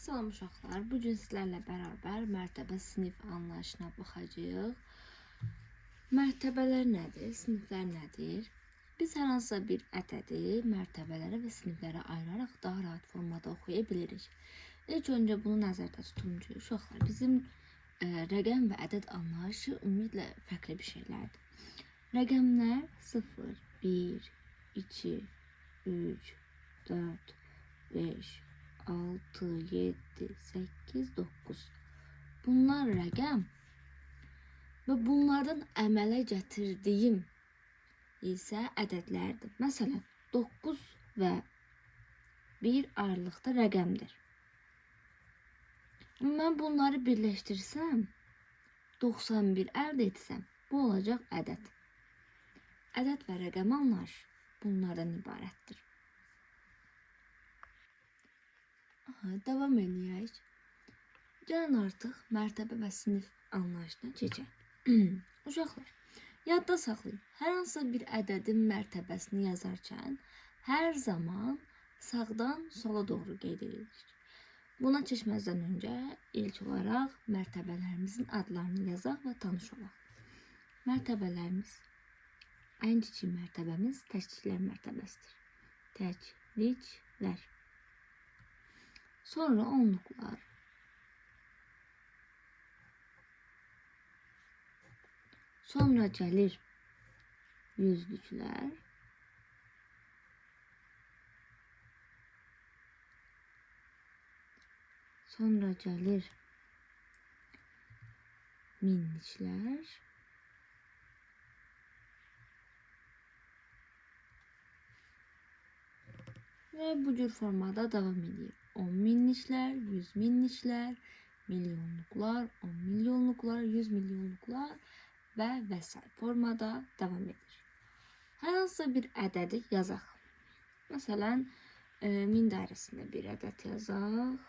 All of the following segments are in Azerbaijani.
Salam uşaqlar, bugün sizlərlə bərabər mərtəbə sinif anlayışına baxacağıq. Mərtəbələr nədir, siniflər nədir? Biz hər hansısa bir ədədi mərtəbələrə və siniflərə ayıraraq daha rahat formada oxuya bilirik. İlk öncə bunu nəzərdə tutun ki, uşaqlar, bizim rəqəm və ədəd anlayışı ümumiyyətlə fərqli bir şeylərdir. Rəqəmlər 0, 1, 2, 3, 4, 5, 6, 7, 8, 9. Bunlar rəqəm və bunlardan əmələ gətirdiyim isə ədədlərdir. Məsələn, 9 və 1 aralıqda rəqəmdir. Mən bunları birləşdirsəm, 91 əldə etsəm, bu olacaq ədəd. Ədəd və rəqəm anlayışı bunlardan ibarətdir. Devam edək. Gəlin artıq mərtəbə və sinif anlayışına keçək. Uşaqlar, yadda saxlayın. Hər hansı bir ədədin mərtəbəsini yazarkən hər zaman sağdan sola doğru qeyd edirik. Buna keçməzdən öncə ilk olaraq mərtəbələrimizin adlarını yazaq və tanış olaq. Mərtəbələrimiz, ən kiçik mərtəbəmiz təkliklər mərtəbəsidir. Təkliklər. Sonra onluqlar. Sonra gəlir yüzlüklər. Sonra gəlir minliklər. Və bu cür formada davam edir. 10 minliklər, 100 minliklər, milyonluqlar, 10 milyonluqlar, 100 milyonluqlar və s. formada davam edir. Hər hansısa bir ədədi yazaq. Məsələn, 1000 dairəsində bir ədəd yazaq.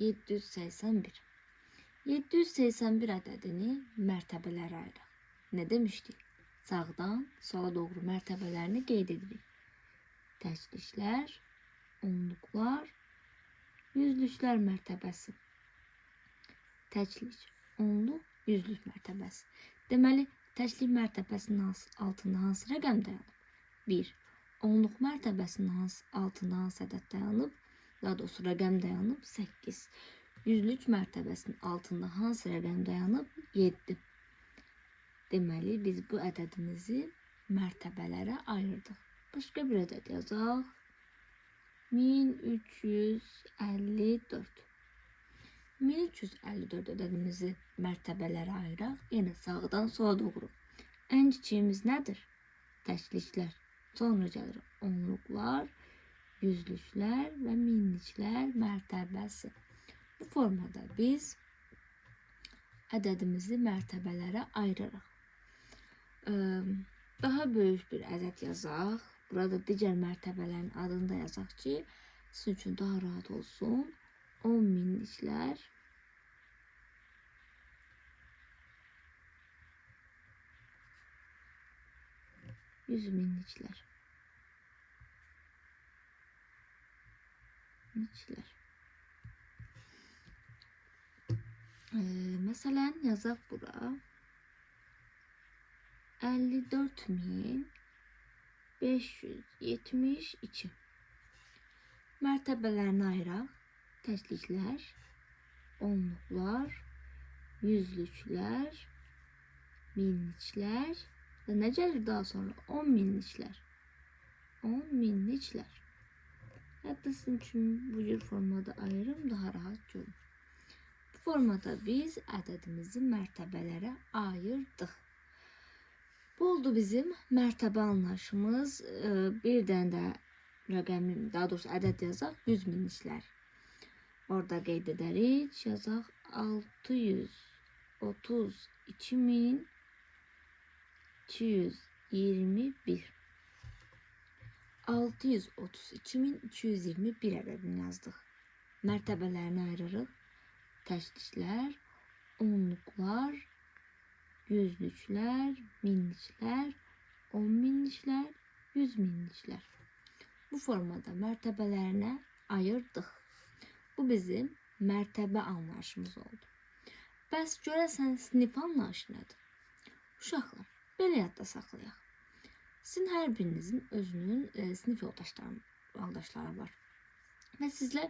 781. 781 ədədini mərtəbələrə ayıraq. Nə demişdik? Sağdan sola doğru mərtəbələrini qeyd edirik. Təkliklər, onluqlar, yüzlüklər mərtəbəsi. Təklik, onluq, yüzlük mərtəbəsi. Deməli, təklik mərtəbəsinin altında hansı rəqəm dayanıb? 1. Onluq mərtəbəsinin altında hansı ədəd dayanıb? Daha doğrusu rəqəm dayanıb? 8. Yüzlük mərtəbəsinin altında hansı rəqəm dayanıb? 7. Deməli, biz bu ədədimizi mərtəbələrə ayırdıq. Başqa bir ədəd yazaq. 1354. 1354 ədədimizi mərtəbələrə ayıraq. Yenə sağdan sola doğru. Ən kiçiyimiz nədir? Təkliklər. Sonra gəlir onluqlar, yüzlüklər və minliklər mərtəbəsi. Bu formada biz ədədimizi mərtəbələrə ayırırıq. Daha böyük bir ədəd yazaq. Burada digər mərtəbələrin adını da yazaq ki, sizin üçün daha rahat olsun. 10 minliklər, 100 minliklər. Məsələn, yazaq bura. 54.572. Mərtəbələrini ayıraq. Təkliklər, onluqlar, yüzlüklər, minliklər və nə gəlir daha sonra? 10 minliklər. 10 minliklər. Hətta sizin üçün bu cür formada ayırım, daha rahat görün. Bu formada biz ədədimizi mərtəbələrə ayırdıq. Bu oldu bizim mərtəbə anlayışımız. Bir dənə də rəqəmi, daha doğrusu ədəd yazaq, 100 minliklər. Orada qeyd edərik, yazaq 632.221. 632.221 ədədini yazdıq. Mərtəbələrini ayırırıq. Təkliklər, onluqlar, yüzlüklər, minliklər, 10 minliklər, 100 minliklər. Bu bu formada mərtəbələrinə ayırdıq. Bu bizim mərtəbə anlayışımız oldu. Bəs görəsən sinif anlayışı nədir? Uşaqlar, belə yadda saxlayaq. Sizin hər birinizin özünün sinif yoldaşları var. Və sizlər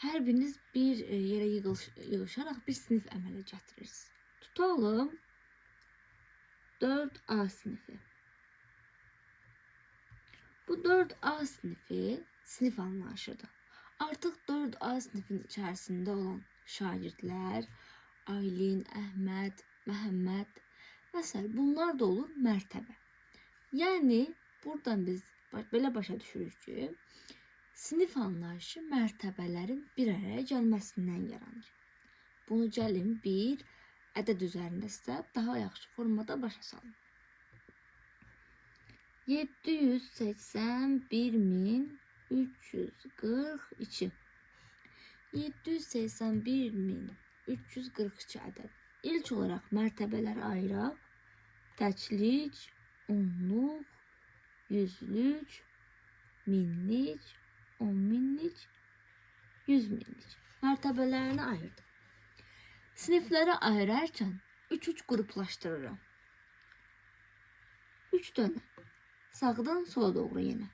hər biriniz bir yerə yığışaraq bir sinif əmələ gətirirsiniz. Tutalım 4A sinifi. Bu 4A sinifi sinif anlayışıdır. Artıq 4A sinifin içərisində olan şagirdlər, Aylin, Əhməd, Məhəmməd və s. bunlar da olur mərtəbə. Yəni buradan biz belə başa düşürük ki, sinif anlayışı mərtəbələrin bir araya gəlməsindən yaranır. Bunu gəlin bir ədəd üzərində sizə daha yaxşı formada başa salın. 781.342 781.342 ədəd. İlk olaraq mərtəbələri ayıraq. Təklik, onluq, yüzlük, minlik, 10 minlik, 100 minlik. Mərtəbələrini ayırdım. Sinifləri ayırarkən 3-3 qruplaşdırıram. 3 dənə sağdan sola doğru yenə.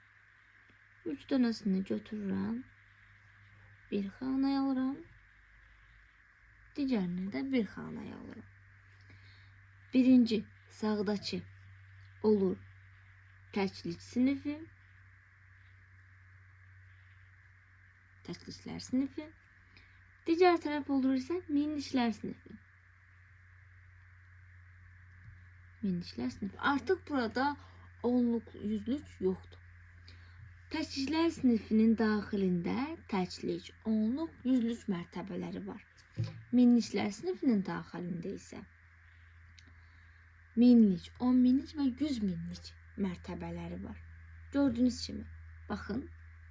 3 dənəsini götürürəm. Bir xanaya alıram. Digərini də bir xanaya alıram. Birinci sağdakı olur təklik sinifi. Təkliklər sinifi. Digər tərəf olur isə minliklər sinifi. Minliklər sinifi. Artıq burada onluq, yüzlük yoxdur. Təkliklər sinifinin daxilində təklik, onluq, yüzlük mərtəbələri var. Minliklər sinifinin daxilində isə minlik, 10 minlik və 100 minlik mərtəbələri var. Gördüyünüz kimi, baxın,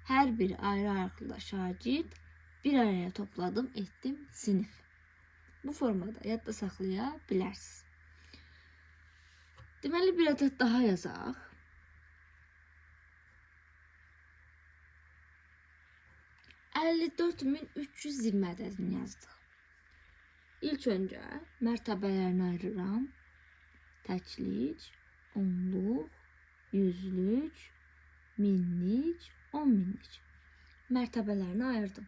hər bir ayrı-ayrılıqda şagird bir araya topladım, etdim sinif. Bu formada yadda saxlaya bilərsiniz. Deməli, bir ədəd daha yazaq. 54.320 ədədini yazdıq. İlk öncə mərtəbələrini ayırıram. Təklik, onluq, yüzlük, minlik, 10 minlik. Mərtəbələrini ayırdım.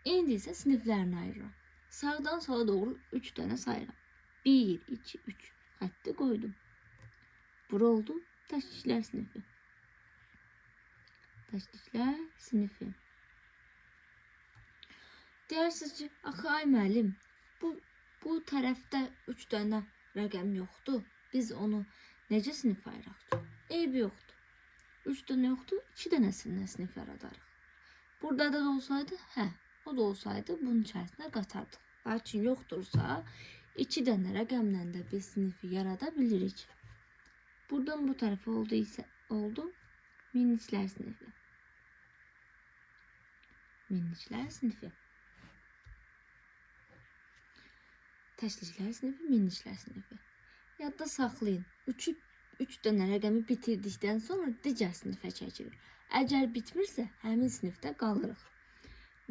İndi isə siniflərini ayırıram. Sağdan sola doğru 3 dənə sayıram. 1, 2, 3. Xətti qoydum. Bura oldu təkliklər sinifi. Təkliklər sinifi. Deyirsiniz ki, axı ay müəllim, bu tərəfdə 3 dənə rəqəm yoxdur. Biz onu necə sinif ayıraq? Eybi yoxdur. 3 dənə yoxdur, 2 dənəsindən sinif yaradarıq. Burada da olsaydı, o da olsaydı bunun içərisində qatardıq. Lakin yoxdursa, 2 dənə rəqəmlə də biz sinifi yarada bilirik. Buradan bu tərəfə oldu isə oldu minliklər sinifi. Minliklər sinifi. Təkliklər sinifi, minliklər sinifi. Yadda saxlayın. 3 dənə rəqəmi bitirdikdən sonra digər sinifə çəkilir. Əgər bitmirsə, həmin sinifdə qalırıq.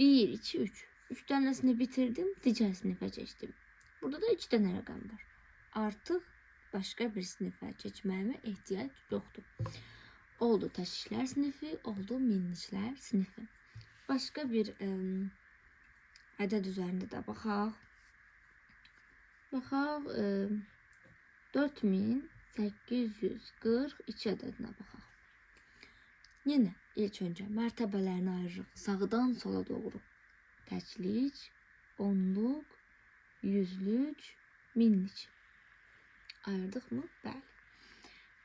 1, 2, 3. 3 dənəsini bitirdim, digər sinifə keçdim. Burada da 2 dənə rəqəm var. Artıq başqa bir sinifə keçməyimə ehtiyac yoxdur. Oldu təkliklər sinifi, oldu minliklər sinifi. Başqa bir ədəd üzərində də baxaq. Baxaq 4842 ədədinə baxaq. Yenə ilk öncə mərtəbələrini ayırırıq. Sağdan sola doğru. Təklik, onluq, yüzlük, minlik. Ayırdıq mı? Bəli.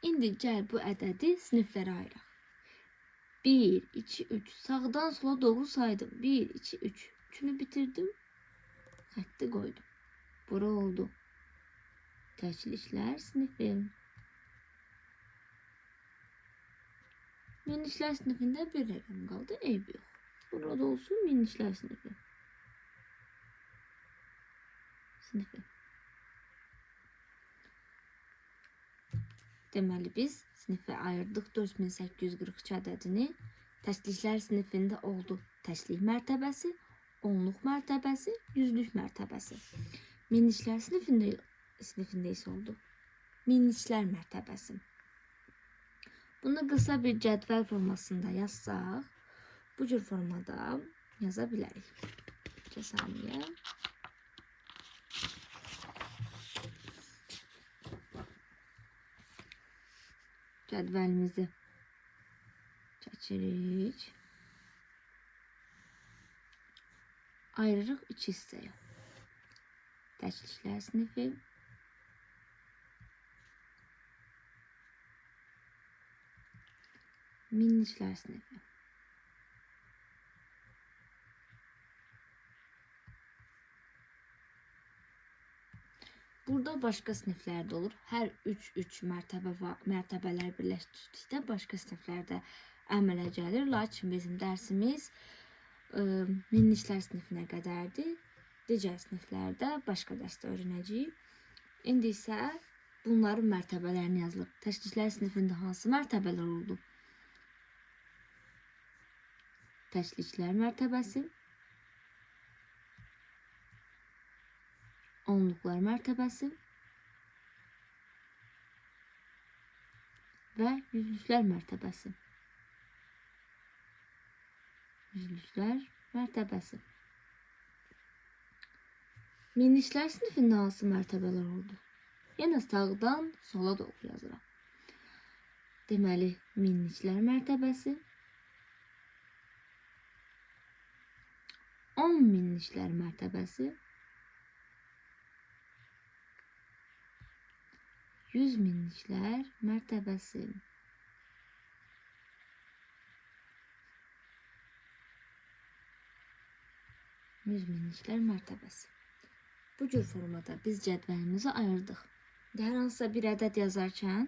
İndi gəl bu ədədi siniflərə ayıraq. 1, 2, 3. Sağdan sola doğru saydım. 1, 2, 3. Üçünü bitirdim. Xətti qoydum. Bura oldu təkliklər sinifi. Minliklər sinifində bir rəqəm qaldı. Eybi yox. Burada olsun minliklər sinifi. Deməli biz sinifə ayırdıq 4842 ədədini. Təşliklər sinifində oldu təşlik mərtəbəsi, onluq mərtəbəsi, yüzlük mərtəbəsi. Minliklər sinifində isə oldu minliklər mərtəbəsi. Bunu qısa bir cədvəl formasında yazsaq, bu cür formada yaza bilərik. Bir saniyə. Cədvəlimizi çəkirik. Ayırırıq 2 hissəyə. Təşliklər sinifi, minliklər sinifi. Burada başqa siniflər də olur. Hər 3 mərtəbələr birləşdirdikdə başqa siniflərdə əmələ gəlir. Lakin bizim dərsimiz minliklər sinifinə qədərdir. Digər siniflərdə başqa dərsdə öyrənəcəyik. İndi isə bunların mərtəbələrini yazılır. Təşliklər sinifində hansı mərtəbələr oldu? Təşliklər mərtəbəsi, onluqlar mərtəbəsi və yüzlüklər mərtəbəsi. Yüzlüklər mərtəbəsi. Minliklər sinifində hansı mərtəbələr oldu? Yenə sağdan sola doğru yazıram. Deməli, minliklər mərtəbəsi, 10 minliklər mərtəbəsi, 100 minliklər mərtəbəsi. Minliklər mərtəbəsi. Bu cür formada biz cədvəlimizi ayırdıq. Hər hansısa bir ədəd yazarkən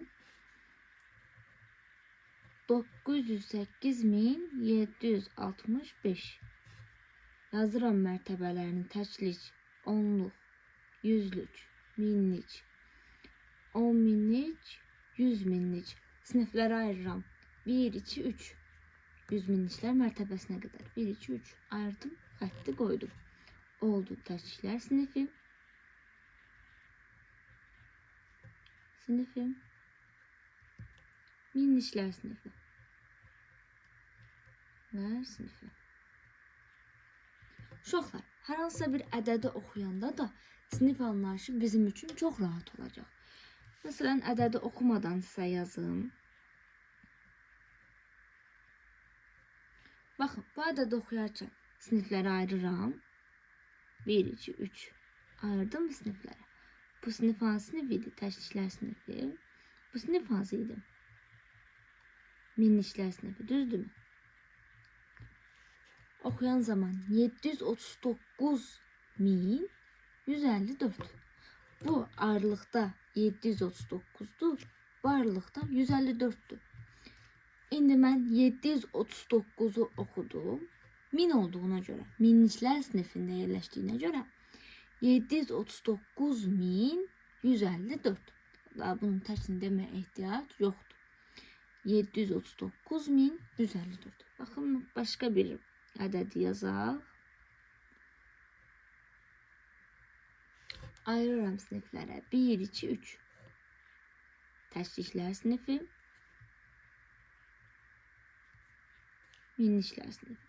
908.765 yazıram mərtəbələrini təşlik, onluq, yüzlük, minlik, 10 minlik, 100 minlik siniflərə ayırıram. 1, 2, 3. 100 minliklər mərtəbəsinə qədər. 1, 2, 3 ayırdım, xətti qoydum. Oldu təşliklər sinifi. Minliklər sinifi. Və sinifi. Uşaqlar, hər hansısa bir ədədi oxuyanda da sinif anlayışı bizim üçün çox rahat olacaq. Məsələn, ədədi oxumadan sizə yazım. Baxın, bu ədədi oxuyarkən siniflərə ayırıram. 1, 2, 3 ayırdım siniflərə. Bu sinif hansı sinif idi? Təşliklər sinifi. Bu sinif hansı idi? Minliklər sinifi, düzdürmü? Oxuyan zaman 739.154. Bu ayrılıqda 739'dur. Bu ayrılıqda 154'dür. İndi mən 739'u oxudum. 1000 olduğuna görə, minliklər sinifində yerləşdiyinə görə 739.154. Daha bunun tərsini deməyə ehtiyac yoxdur. 739.154. Baxın, başqa bir ədədi yazaq. Ayırıram siniflərə. 1, 2, 3. Təşliklər sinifi. Minliklər sinifi.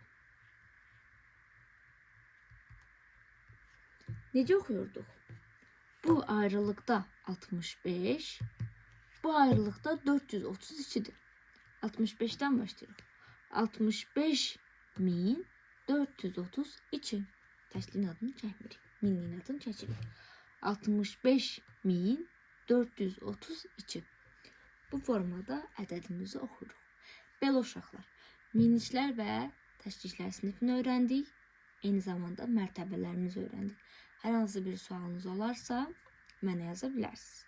Necə oxuyurduq? Bu ayrılıqda 65, bu ayrılıqda 432'dir. 65'ten başlayırıq. 65.432. Təşliyin adını çəkmirik. Minliyin adını çəkirik. 65.432. Bu formada ədədimizi oxuyuruq. Belə uşaqlar, minliklər və təşliklər sinifini öyrəndik. Eyni zamanda mərtəbələrimizi öyrəndik. Hər hansı bir sualınız olarsa mənə yaza bilərsiniz.